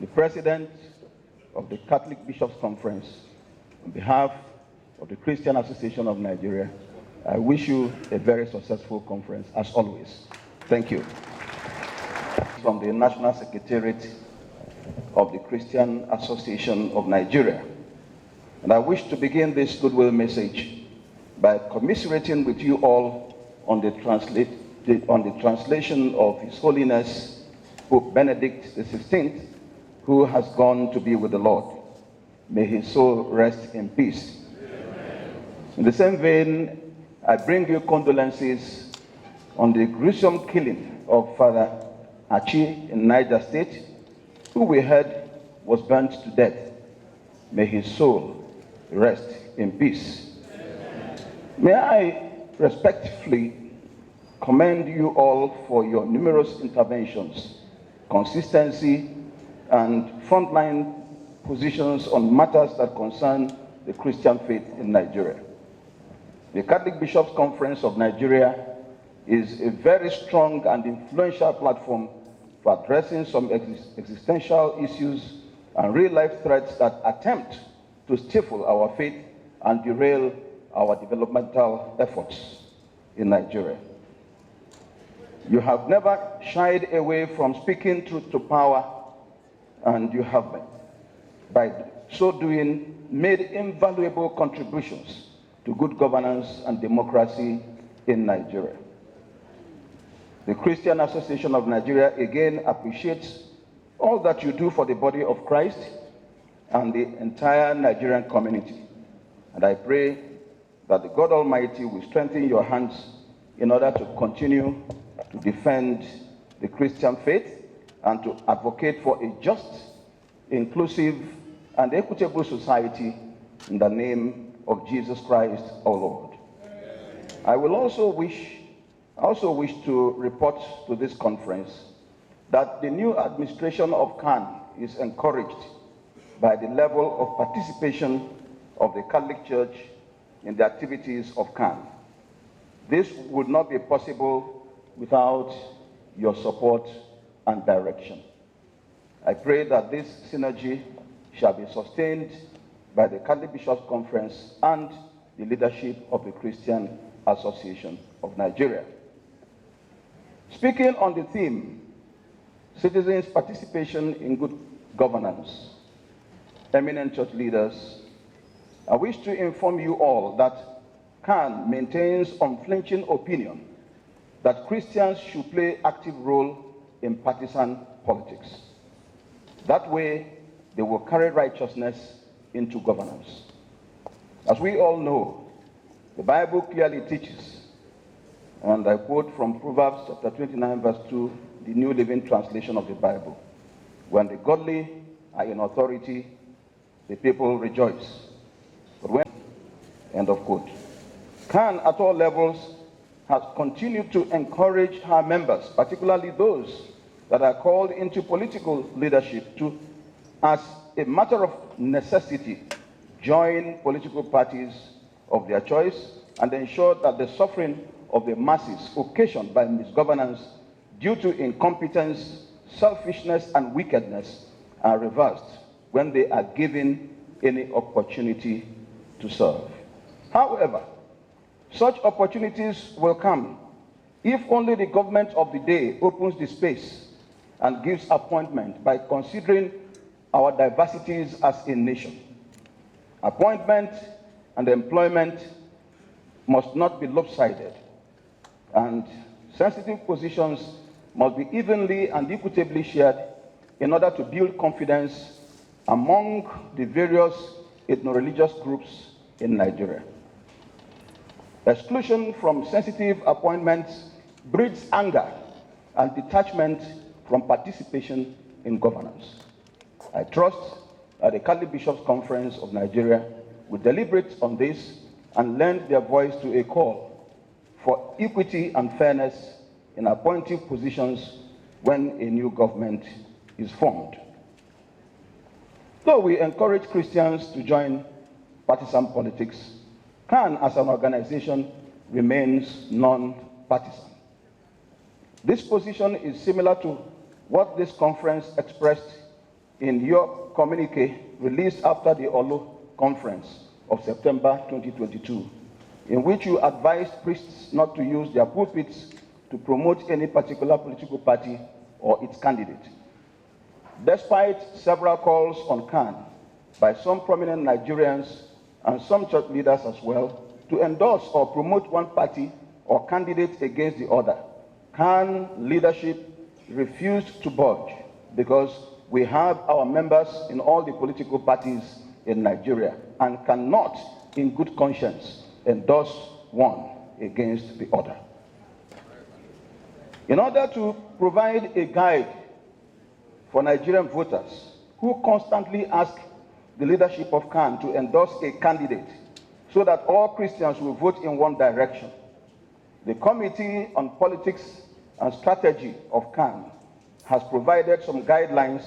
the President of the Catholic Bishops' Conference, on behalf of the Christian Association of Nigeria, I wish you a very successful conference, as always. Thank you. From the National Secretariat of the Christian Association of Nigeria. And I wish to begin this goodwill message by commiserating with you all on the translation of His Holiness Pope Benedict XVI, who has gone to be with the Lord. May his soul rest in peace. Amen. In the same vein, I bring you condolences on the gruesome killing of Father Achi in Niger State, who we heard was burnt to death. May his soul rest in peace. Amen. May I respectfully commend you all for your numerous interventions, consistency, and frontline positions on matters that concern the Christian faith in Nigeria. The Catholic Bishops' Conference of Nigeria is a very strong and influential platform for addressing some existential issues and real-life threats that attempt to stifle our faith and derail our developmental efforts in Nigeria. You have never shied away from speaking truth to power, and you have, by so doing, made invaluable contributions to good governance and democracy in Nigeria. The Christian Association of Nigeria again appreciates all that you do for the body of Christ and the entire Nigerian community. And I pray that the God Almighty will strengthen your hands in order to continue to defend the Christian faith and to advocate for a just, inclusive, and equitable society in the name of Jesus Christ, our Lord. I also wish to report to this conference that the new administration of CAN is encouraged by the level of participation of the Catholic Church in the activities of CAN. This would not be possible without your support and direction. I pray that this synergy shall be sustained by the Catholic Bishops' Conference and the leadership of the Christian Association of Nigeria. Speaking on the theme, citizens' participation in good governance, eminent church leaders, I wish to inform you all that CAN maintains unflinching opinion that Christians should play active role in partisan politics. That way, they will carry righteousness into governance. As we all know, the Bible clearly teaches, and I quote from Proverbs chapter 29, verse 2, the New Living Translation of the Bible, when the godly are in authority, the people rejoice. But when, end of quote. CAN at all levels has continued to encourage her members, particularly those that are called into political leadership, to, as a matter of necessity, join political parties of their choice and ensure that the suffering of the masses occasioned by misgovernance due to incompetence, selfishness, and wickedness are reversed when they are given any opportunity to serve. However, such opportunities will come if only the government of the day opens the space and gives appointment by considering our diversities as a nation. Appointment and employment must not be lopsided, and sensitive positions must be evenly and equitably shared in order to build confidence among the various ethno-religious groups in Nigeria. Exclusion from sensitive appointments breeds anger and detachment from participation in governance. I trust that the Catholic Bishops' Conference of Nigeria will deliberate on this and lend their voice to a call for equity and fairness in appointing positions when a new government is formed. Though we encourage Christians to join partisan politics, CAN as an organization remains non-partisan. This position is similar to what this conference expressed in your communique released after the Okoh conference of September 2022, in which you advised priests not to use their pulpits to promote any particular political party or its candidate. Despite several calls on CAN by some prominent Nigerians and some church leaders as well to endorse or promote one party or candidate against the other, CAN leadership refused to budge because we have our members in all the political parties in Nigeria and cannot, in good conscience, endorse one against the other. In order to provide a guide for Nigerian voters who constantly ask the leadership of CAN to endorse a candidate so that all Christians will vote in one direction, the Committee on Politics and Strategy of CAN has provided some guidelines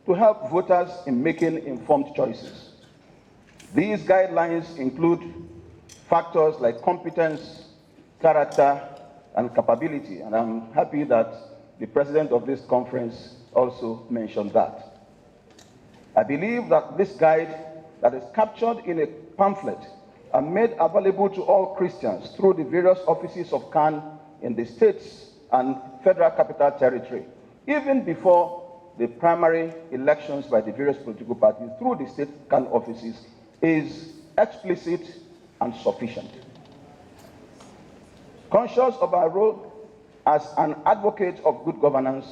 to help voters in making informed choices. These guidelines include factors like competence, character, and capability, and I'm happy that the president of this conference also mentioned that. I believe that this guide that is captured in a pamphlet and made available to all Christians through the various offices of CAN in the states and Federal Capital Territory, even before the primary elections by the various political parties through the state CAN offices, is explicit and sufficient. Conscious of our role as an advocate of good governance,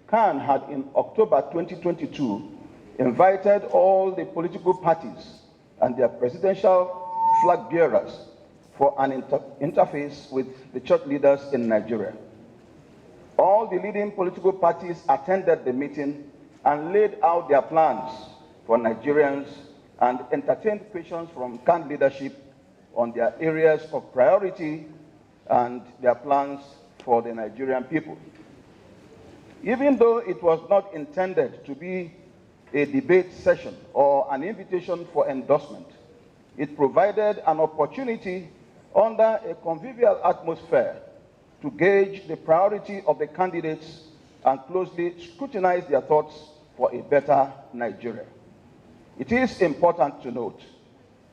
CAN had in October 2022 invited all the political parties and their presidential flag bearers for an interface with the church leaders in Nigeria. All the leading political parties attended the meeting and laid out their plans for Nigerians and entertained questions from CAN leadership on their areas of priority and their plans for the Nigerian people. Even though it was not intended to be a debate session or an invitation for endorsement, it provided an opportunity under a convivial atmosphere to gauge the priority of the candidates and closely scrutinize their thoughts for a better Nigeria. It is important to note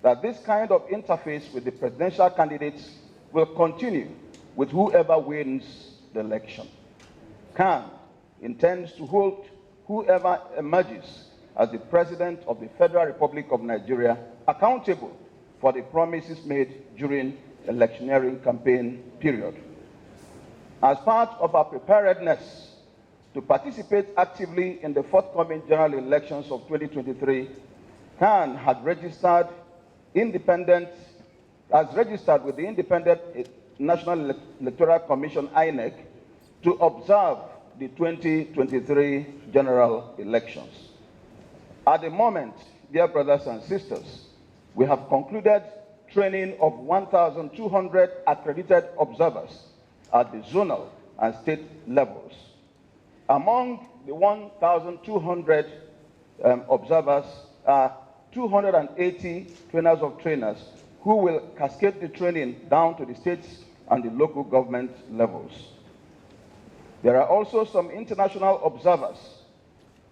that this kind of interface with the presidential candidates will continue with whoever wins the election. CAN intends to hold whoever emerges as the President of the Federal Republic of Nigeria accountable for the promises made during the electioneering campaign period. As part of our preparedness to participate actively in the forthcoming general elections of 2023, CAN had registered with the Independent National Electoral Commission, INEC, to observe the 2023 general elections. At the moment, dear brothers and sisters, we have concluded training of 1,200 accredited observers at the zonal and state levels. Among the 1,200 observers are 280 trainers of trainers who will cascade the training down to the states and the local government levels. There are also some international observers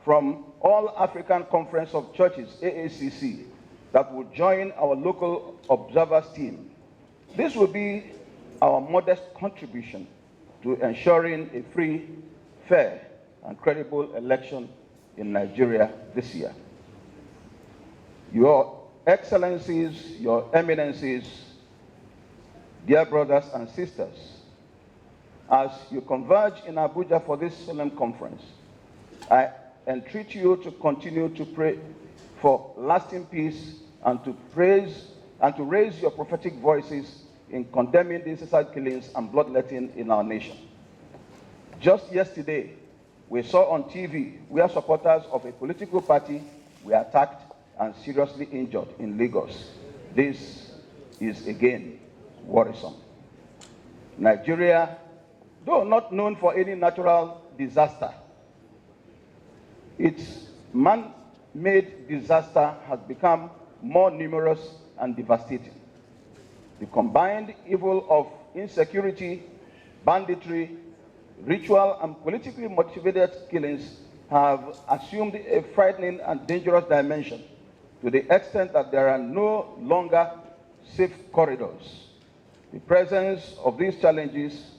from All African Conference of Churches, AACC, that will join our local observers team. This will be our modest contribution to ensuring a free, fair, and credible election in Nigeria this year. Your Excellencies, Your Eminencies, dear brothers and sisters, as you converge in Abuja for this solemn conference, I entreat you to continue to pray for lasting peace and to raise your prophetic voices in condemning the incessant killings and bloodletting in our nation. Just yesterday, we saw on TV where supporters of a political party were attacked and seriously injured in Lagos. This is again worrisome. Nigeria, though not known for any natural disaster, its man-made disaster has become more numerous and devastating. The combined evil of insecurity, banditry, ritual and politically motivated killings have assumed a frightening and dangerous dimension to the extent that there are no longer safe corridors. The presence of these challenges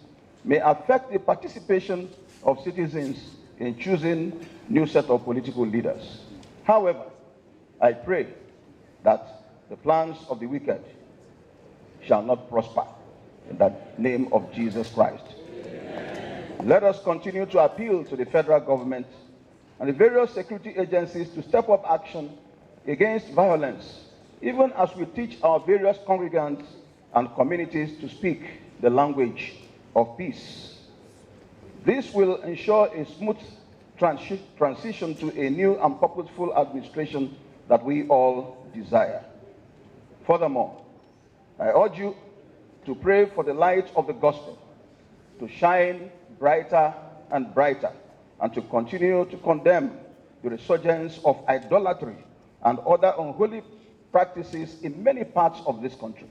may affect the participation of citizens in choosing new set of political leaders. However, I pray that the plans of the wicked shall not prosper in the name of Jesus Christ. Amen. Let us continue to appeal to the federal government and the various security agencies to step up action against violence, even as we teach our various congregants and communities to speak the language of peace. This will ensure a smooth transition to a new and purposeful administration that we all desire. Furthermore, I urge you to pray for the light of the gospel to shine brighter and brighter, and to continue to condemn the resurgence of idolatry and other unholy practices in many parts of this country.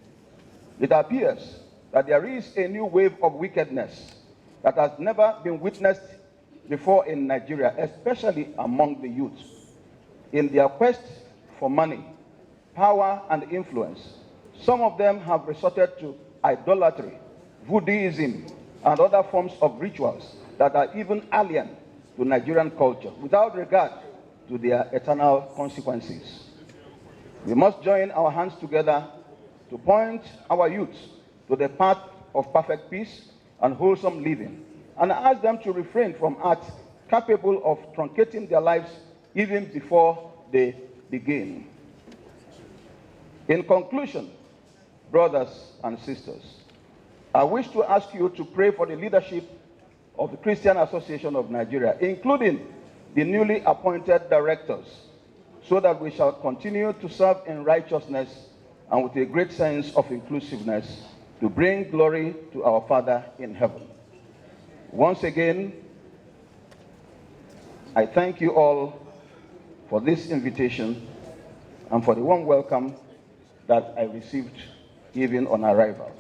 It appears that there is a new wave of wickedness that has never been witnessed before in Nigeria, especially among the youth. In their quest for money, power, and influence, some of them have resorted to idolatry, voodooism, and other forms of rituals that are even alien to Nigerian culture, without regard to their eternal consequences. We must join our hands together to point our youth to the path of perfect peace and wholesome living, and ask them to refrain from acts capable of truncating their lives even before they begin. In conclusion, brothers and sisters, I wish to ask you to pray for the leadership of the Christian Association of Nigeria, including the newly appointed directors, so that we shall continue to serve in righteousness and with a great sense of inclusiveness to bring glory to our Father in heaven. Once again, I thank you all for this invitation and for the warm welcome that I received even on arrival.